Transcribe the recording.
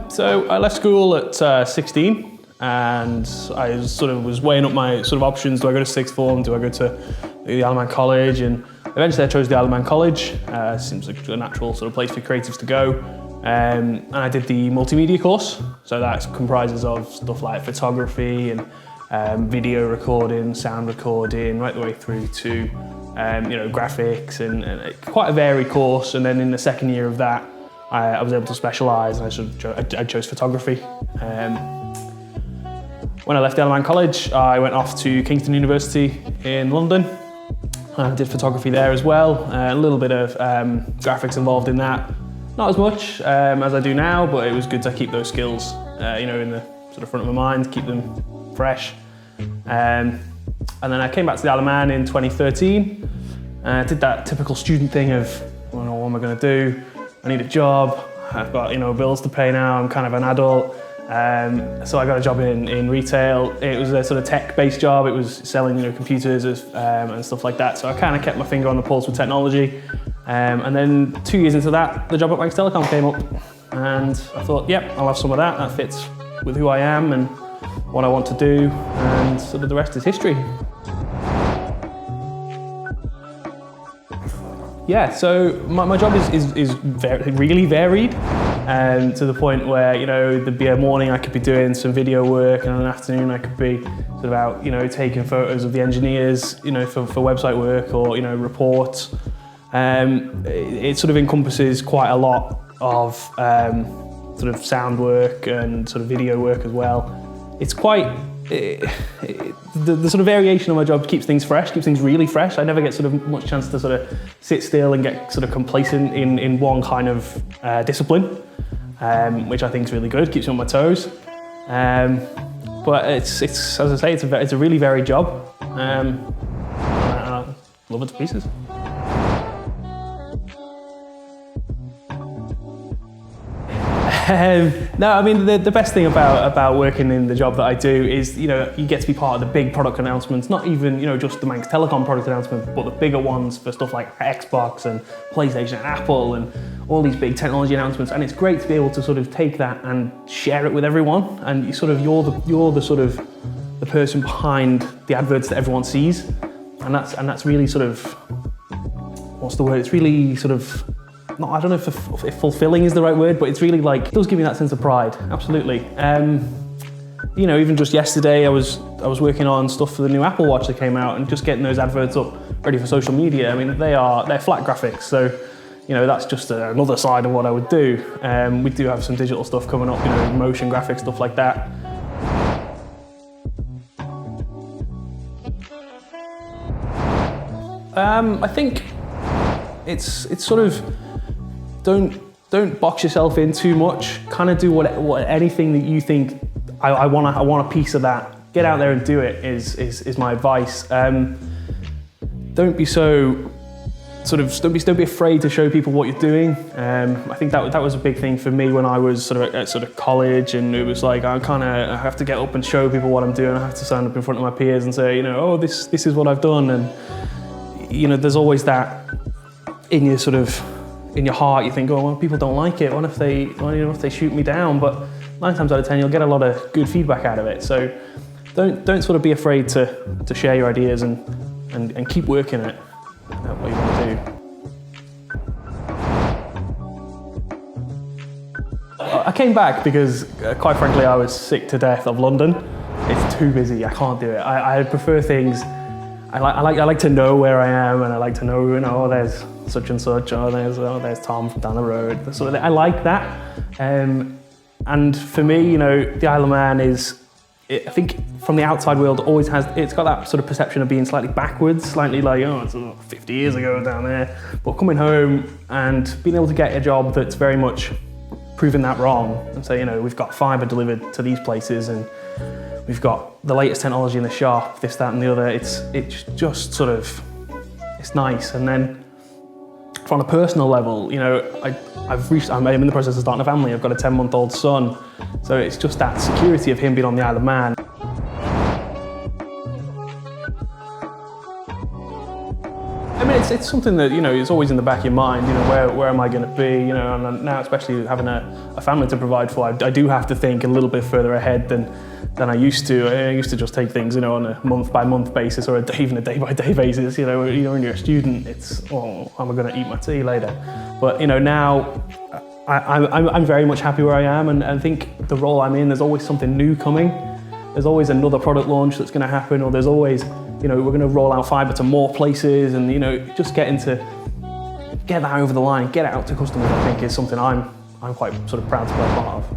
So I left school at 16, and I was weighing up my options. Do I go to sixth form? Do I go to the Isle of Man College? And eventually I chose the Isle of Man College. Seems like a natural place for creatives to go. And I did the multimedia course. So that comprises of stuff like photography and video recording, sound recording, right the way through to graphics, and quite a varied course. And then in the second year of that, I was able to specialise, and I chose photography. When I left the Isle of Man College, I went off to Kingston University in London. I did photography there as well. A little bit of graphics involved in that. Not as much as I do now, but it was good to keep those skills, in the front of my mind, keep them fresh. And then I came back to the Isle of Man in 2013. Did that typical student thing of, what am I going to do? I need a job. I've got bills to pay now. I'm kind of an adult. So I got a job in retail. It was a sort of tech-based job. It was selling computers and stuff like that. So I kind of kept my finger on the pulse with technology. And then 2 years into that, the job at Manx Telecom came up. And I thought, yep, I'll have some of that. That fits with who I am and what I want to do. And the rest is history. Yeah, so my job is really varied, to the point where there'd be a morning I could be doing some video work, and an afternoon I could be out taking photos of the engineers for website work or reports. It encompasses quite a lot of sound work and video work as well. It's quite the variation of my job keeps things fresh, keeps things really fresh. I never get much chance to sit still and get complacent in one kind of discipline, which I think is really good, keeps me on my toes. But it's as I say, it's a really varied job. And I love it to pieces. No, I mean, the best thing about working in the job that I do is, you get to be part of the big product announcements, not even, just the Manx Telecom product announcement, but the bigger ones for stuff like Xbox and PlayStation and Apple and all these big technology announcements. And it's great to be able to take that and share it with everyone. And you're the person behind the adverts that everyone sees. And that's really what's the word? It's really I don't know if fulfilling is the right word, but it's really it does give me that sense of pride, absolutely. Even just yesterday, I was working on stuff for the new Apple Watch that came out, and just getting those adverts up ready for social media. I mean, they're flat graphics, so that's just another side of what I would do. We do have some digital stuff coming up, motion graphics, stuff like that. I think it's don't box yourself in too much. Kind of do what anything that you think I want a piece of that. Get out there and do it is my advice. Don't be so don't be afraid to show people what you're doing. I think that was a big thing for me when I was at college, and it was I have to get up and show people what I'm doing. I have to stand up in front of my peers and say, oh, this is what I've done. And there's always that in your in your heart. You think, oh, well, people don't like it. What if they shoot me down? But 9 times out of 10, you'll get a lot of good feedback out of it. So don't be afraid to share your ideas and keep working at what you want to do. I came back because, quite frankly, I was sick to death of London. It's too busy. I can't do it. I prefer things. I like to know where I am, and I like to know, oh, there's such and such, there's Tom from down the road. I like that. And for me, the Isle of Man I think from the outside world it's got that perception of being slightly backwards, slightly it's 50 years ago down there. But coming home and being able to get a job that's very much proving that wrong, and say, we've got fibre delivered to these places, and we've got the latest technology in the shop, this, that and the other. It's just it's nice. And then on a personal level, I'm in the process of starting a family. I've got a 10-month-old son. So it's just that security of him being on the Isle of Man. I mean, it's something that, you know, is always in the back of your mind. You know, where am I going to be? You know, and now especially having a family to provide for, I do have to think a little bit further ahead than I used to. I used to just take things, you know, on a month-by-month basis or even a day-by-day basis. You know, when you're a student, it's, oh, am I going to eat my tea later? But, you know, now I'm very much happy where I am, and I think the role I'm in, there's always something new coming. There's always another product launch that's going to happen, or there's always, you know, we're going to roll out fibre to more places, and, you know, just get that over the line, get it out to customers, I think is something I'm quite sort of proud to be a part of.